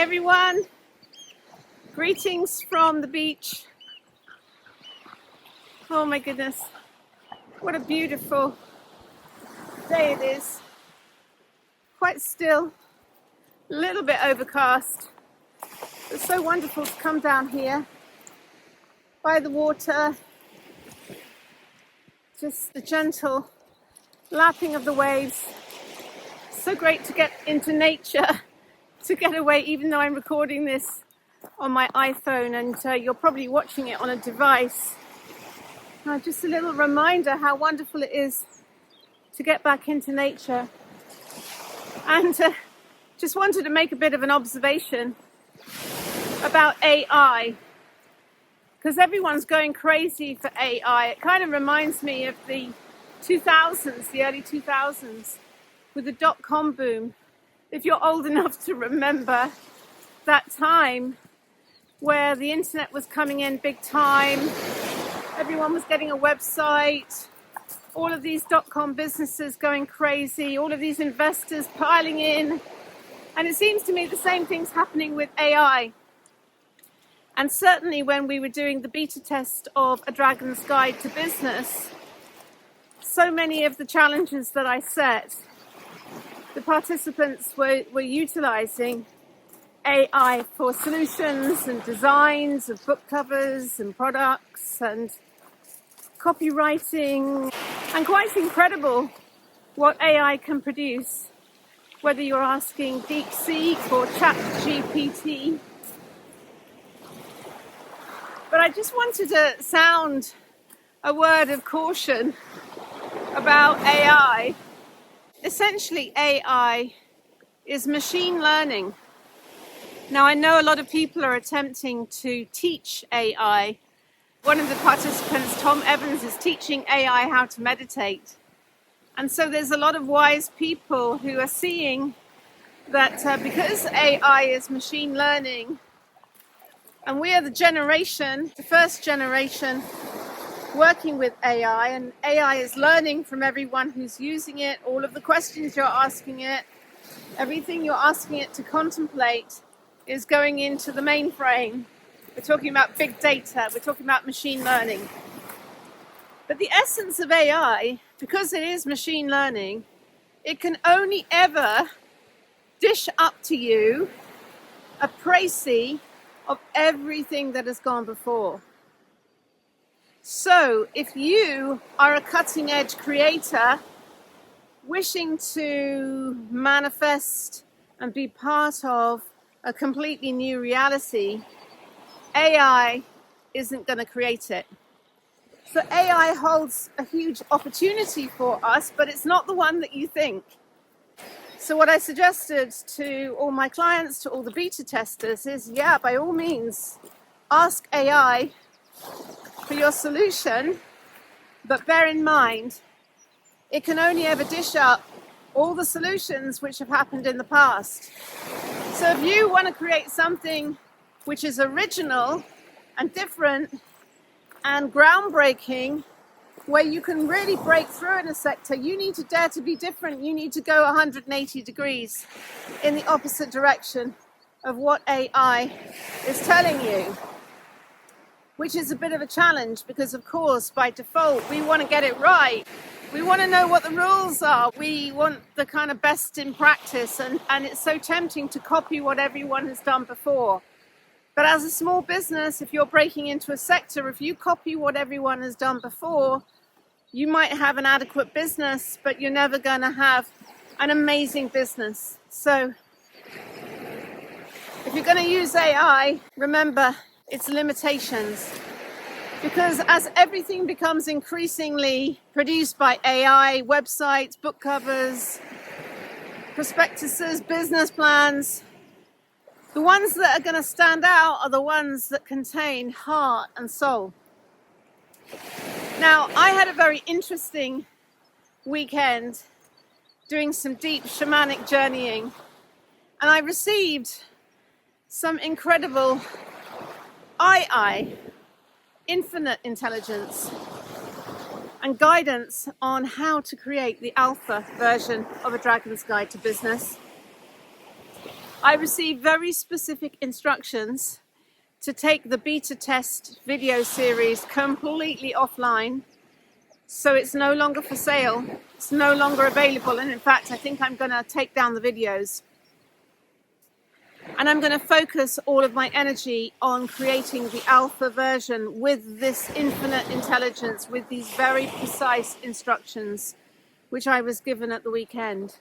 everyone, greetings from the beach. Oh my goodness, what a beautiful day it is. Quite still, a little bit overcast. It's so wonderful to come down here by the water, just the gentle lapping of the waves. So great to get into nature, to get away, even though I'm recording this on my iPhone and you're probably watching it on a device. Just a little reminder how wonderful it is to get back into nature. And just wanted to make a bit of an observation about AI, because everyone's going crazy for AI. It kind of reminds me of the 2000s, the early 2000s, with the dot-com boom. If you're old enough to remember that time where the internet was coming in big time, everyone was getting a website, all of these dot-com businesses going crazy, all of these investors piling in. And it seems to me the same thing's happening with AI. And certainly when we were doing the beta test of A Dragon's Guide to Business, so many of the challenges that I set, the participants were utilizing AI for solutions and designs of book covers and products and copywriting, and quite incredible what AI can produce, whether you're asking DeepSeek or ChatGPT. But I just wanted to sound a word of caution about AI. Essentially, AI is machine learning. Now, I know a lot of people are attempting to teach AI. One of the participants, Tom Evans, is teaching AI how to meditate. And so there's a lot of wise people who are seeing that because AI is machine learning, and we are the first generation working with AI, and AI is learning from everyone who's using it, all of the questions you're asking it, everything you're asking it to contemplate is going into the mainframe. We're talking about big data, we're talking about machine learning. But the essence of AI, because it is machine learning, it can only ever dish up to you a précis of everything that has gone before. So if you are a cutting edge creator wishing to manifest and be part of a completely new reality, AI isn't going to create it. So AI holds a huge opportunity for us, but it's not the one that you think. So what I suggested to all my clients, to all the beta testers, is by all means, ask AI for your solution, but bear in mind, it can only ever dish up all the solutions which have happened in the past. So if you want to create something which is original and different and groundbreaking, where you can really break through in a sector, you need to dare to be different. You need to go 180 degrees in the opposite direction of what AI is telling you, which is a bit of a challenge because, of course, by default, we want to get it right. We want to know what the rules are. We want the kind of best in practice, and it's so tempting to copy what everyone has done before. But as a small business, if you're breaking into a sector, if you copy what everyone has done before, you might have an adequate business, but you're never going to have an amazing business. So if you're going to use AI, remember its limitations. Because as everything becomes increasingly produced by AI, websites, book covers, prospectuses, business plans, the ones that are going to stand out are the ones that contain heart and soul. Now, I had a very interesting weekend doing some deep shamanic journeying, and I received some incredible infinite intelligence and guidance on how to create the alpha version of A Dragon's Guide to Business. I received very specific instructions to take the beta test video series completely offline. So it's no longer for sale. It's no longer available. And in fact, I think I'm going to take down the videos. And I'm going to focus all of my energy on creating the alpha version with this infinite intelligence, with these very precise instructions, which I was given at the weekend.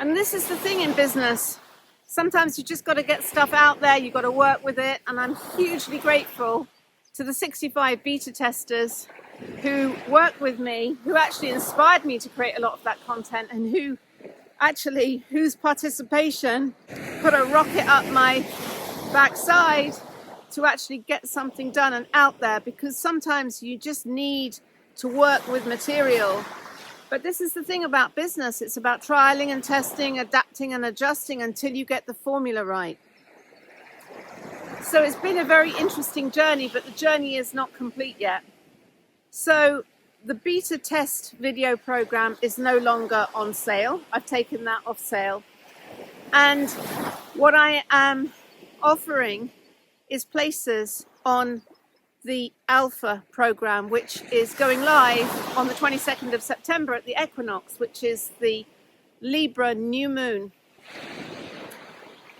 And this is the thing in business. Sometimes you just got to get stuff out there. You've got to work with it. And I'm hugely grateful to the 65 beta testers who worked with me, who actually inspired me to create a lot of that content, and whose participation put a rocket up my backside to actually get something done and out there, because sometimes you just need to work with material. But this is the thing about business. It's about trialing and testing, adapting and adjusting until you get the formula right. So it's been a very interesting journey, but the journey is not complete yet. So the beta test video program is no longer on sale. I've taken that off sale. And what I am offering is places on the Alpha program, which is going live on the 22nd of September at the equinox, which is the Libra new moon.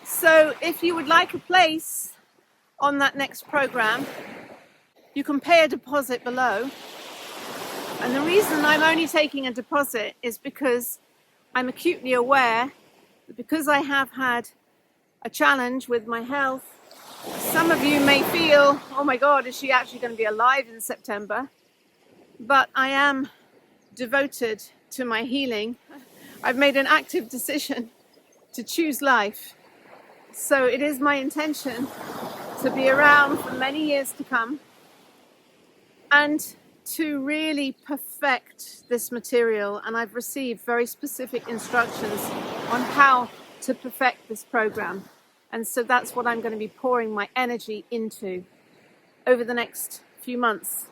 So if you would like a place on that next program, you can pay a deposit below. And the reason I'm only taking a deposit is because I'm acutely aware that because I have had a challenge with my health, some of you may feel, oh my God, is she actually going to be alive in September? But I am devoted to my healing. I've made an active decision to choose life. So it is my intention to be around for many years to come and to really perfect this material. And I've received very specific instructions on how to perfect this program. And so that's what I'm going to be pouring my energy into over the next few months.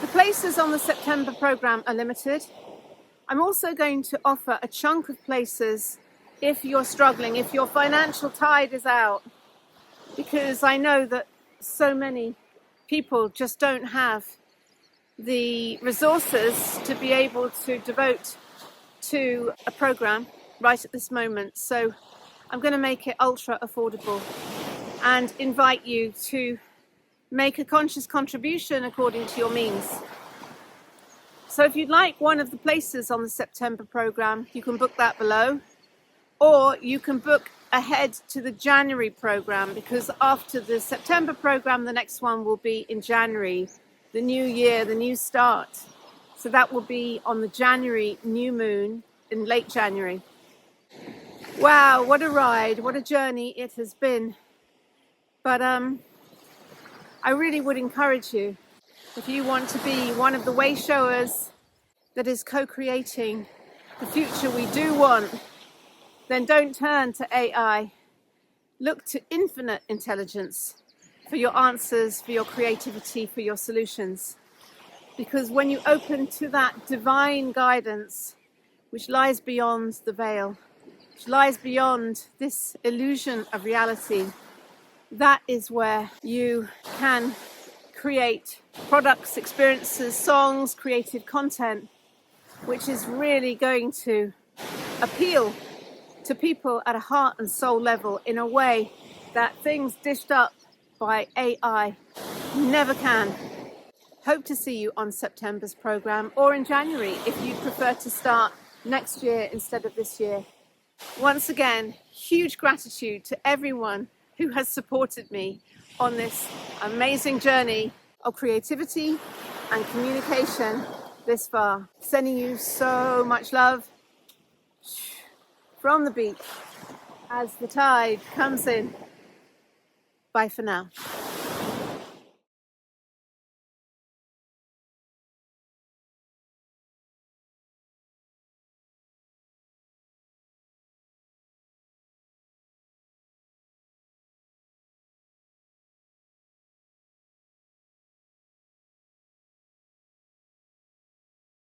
The places on the September program are limited. I'm also going to offer a chunk of places if you're struggling, if your financial tide is out, because I know that so many people just don't have the resources to be able to devote to a program right at this moment. So I'm going to make it ultra affordable and invite you to make a conscious contribution according to your means. So if you'd like one of the places on the September program, you can book that below, or you can book ahead to the January program, because after the September program, the next one will be in January, the new year, the new start. So that will be on the January new moon in late January. Wow, what a ride, what a journey it has been. But I really would encourage you, if you want to be one of the way showers that is co-creating the future we do want, then don't turn to AI. Look to infinite intelligence for your answers, for your creativity, for your solutions. Because when you open to that divine guidance, which lies beyond the veil, which lies beyond this illusion of reality, that is where you can create products, experiences, songs, creative content, which is really going to appeal to people at a heart and soul level in a way that things dished up by AI never can. Hope to see you on September's program, or in January if you prefer to start next year instead of this year. Once again, huge gratitude to everyone who has supported me on this amazing journey of creativity and communication this far. Sending you so much love from the beach as the tide comes in. Bye for now.